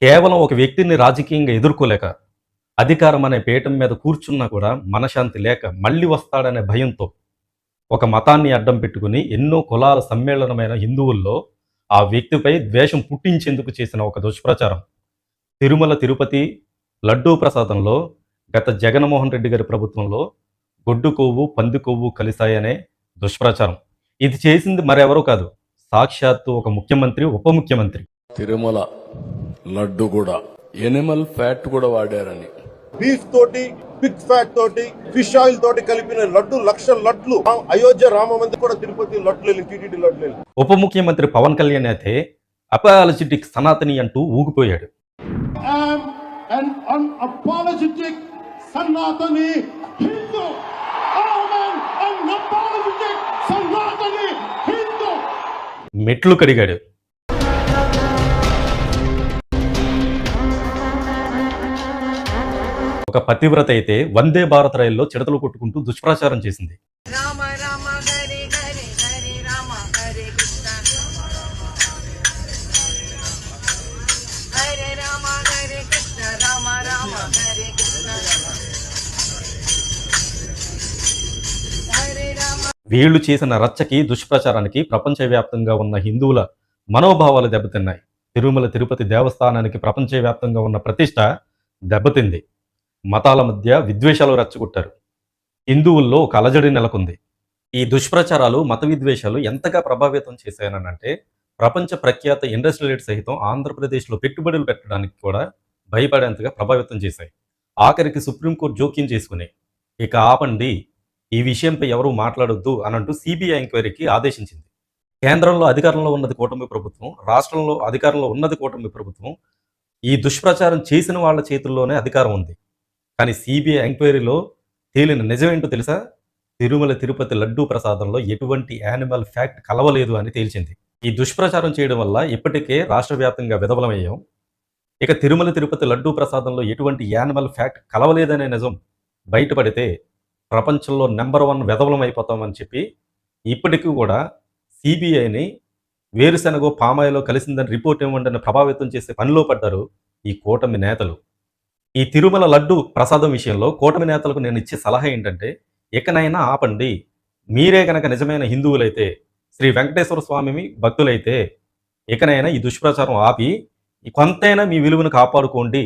కేవలం ఒక వ్యక్తిని రాజకీయంగా ఎదుర్కోలేక, అధికారం అనే పీఠం మీద కూర్చున్నా కూడా మనశ్శాంతి లేక మళ్ళీ వస్తాడనే భయంతో, ఒక మతాన్ని అడ్డం పెట్టుకుని ఎన్నో కులాల సమ్మేళనమైన హిందువుల్లో ఆ వ్యక్తిపై ద్వేషం పుట్టించేందుకు చేసిన ఒక దుష్ప్రచారం. తిరుమల తిరుపతి లడ్డూ ప్రసాదంలో గత జగన్మోహన్ రెడ్డి గారి ప్రభుత్వంలో గొడ్డు కొవ్వు, పంది కొవ్వు కలిసాయనే దుష్ప్రచారం. ఇది చేసింది మరెవరో కాదు, సాక్షాత్తు ఒక ముఖ్యమంత్రి, ఉప ముఖ్యమంత్రి. తిరుమల లడ్డు కూడా ఎనిమల్ ఫ్యాట్ కూడా వాడారని, బీఫ్ తోటి, పిగ్ ఫ్యాట్ తోటి, ఫిష్ ఆయిల్ తోటి కలిపిన లడ్డు, లక్షల లడ్లు. అయోధ్య రామ మందిర్ కూడా తిరుపతి లడ్లు, టీటీడీ లడ్లు. ఉప ముఖ్యమంత్రి పవన్ కళ్యాణ్ అయితే అపాలజిటిక్ సనాతని అంటూ ఊగిపోయాడు. An unapologetic Sanatani Hindu. I am an unapologetic Sanatani Hindu. మెట్లు కడిగాడు. ఒక పతివ్రత అయితే వందే భారత్ రైల్లో చిడతలు కొట్టుకుంటూ దుష్ప్రచారం చేసింది. రామ రామ హరే హరే హరే రామ హరే కృష్ణ హరే రామ హరే కృష్ణ రామ రామ హరే కృష్ణ హరే రామ. వీళ్లు చేసిన రచ్చకి, దుష్ప్రచారానికి ప్రపంచవ్యాప్తంగా ఉన్న హిందువుల మనోభావాలు దెబ్బతిన్నాయి. తిరుమల తిరుపతి దేవస్థానానికి ప్రపంచవ్యాప్తంగా ఉన్న ప్రతిష్ట దెబ్బతింది. మతాల మధ్య విద్వేషాలు రెచ్చగొట్టారు. హిందువుల్లో ఒక అలజడి నెలకొంది. ఈ దుష్ప్రచారాలు, మత విద్వేషాలు ఎంతగా ప్రభావితం చేశాయనంటే, ప్రపంచ ప్రఖ్యాత ఇండస్ట్రియల్ సహితం ఆంధ్రప్రదేశ్లో పెట్టుబడులు పెట్టడానికి కూడా భయపడేంతగా ప్రభావితం చేశాయి. ఆఖరికి సుప్రీంకోర్టు జోక్యం చేసుకుని, ఇక ఆపండి, ఈ విషయంపై ఎవరూ మాట్లాడొద్దు అనంటూ సిబిఐ ఎంక్వైరీకి ఆదేశించింది. కేంద్రంలో అధికారంలో ఉన్నది కూటమి ప్రభుత్వం, రాష్ట్రంలో అధికారంలో ఉన్నది కూటమి ప్రభుత్వం. ఈ దుష్ప్రచారం చేసిన వాళ్ళ చేతుల్లోనే అధికారం ఉంది. కానీ సిబిఐ ఎంక్వైరీలో తేలిన నిజమేంటో తెలుసా? తిరుమల తిరుపతి లడ్డూ ప్రసాదంలో ఎటువంటి యానిమల్ ఫ్యాక్ట్ కలవలేదు అని తేల్చింది. ఈ దుష్ప్రచారం చేయడం వల్ల ఇప్పటికే రాష్ట్ర వ్యాప్తంగా విధవలమయ్యాం. ఇక తిరుమల తిరుపతి లడ్డూ ప్రసాదంలో ఎటువంటి యానిమల్ ఫ్యాక్ట్ కలవలేదనే నిజం బయటపడితే ప్రపంచంలో నెంబర్ 1 విధవలం అయిపోతామని చెప్పి ఇప్పటికీ కూడా సిబిఐని వేరుశెనగో పామాయిలో కలిసిందని రిపోర్ట్ ఇవ్వండి ప్రభావితం చేసే పనిలో పడ్డారు ఈ కూటమి నేతలు. ఈ తిరుమల లడ్డు ప్రసాదం విషయంలో కూటమి నేతలకు నేను ఇచ్చే సలహా ఏంటంటే, ఇకనైనా ఆపండి. మీరే గనక నిజమైన హిందువులైతే, శ్రీ వెంకటేశ్వర స్వామి భక్తులైతే, ఇకనైనా ఈ దుష్ప్రచారం ఆపి కొంతైనా మీ విలువను కాపాడుకోండి